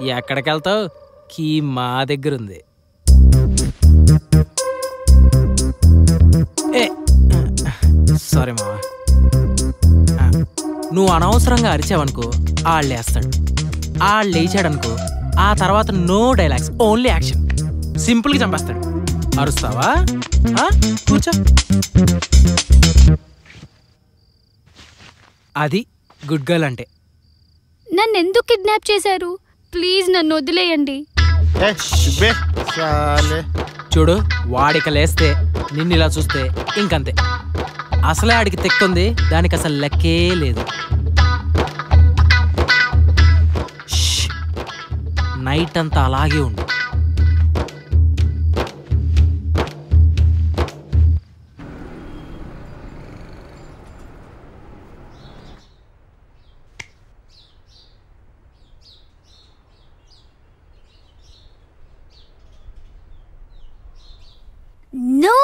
ఎక్కడికి వెళ్తావు? కీ మా దగ్గర ఉంది. ఏ సారీ మావా. నువ్వు అనవసరంగా అరిచావనుకో ఆళ్ళేస్తాడు. ఆళ్ళు లేచాడనుకో ఆ తర్వాత నో డైలాగ్స్, ఓన్లీ యాక్షన్. సింపుల్గా చంపేస్తాడు. అరుస్తావా? కూర్చో. అది గుడ్ గర్ల్ అంటే. నన్ను ఎందుకు కిడ్నాప్ చేశారు? ప్లీజ్ నన్ను వదిలేయండి. చూడు, వాడిక లేస్తే నిన్ను ఇలా చూస్తే ఇంకంతే. అసలే ఆడికి తెక్కుంది, దానికి అసలు లెక్కే లేదు. నైట్ అంతా అలాగే ఉండు. No!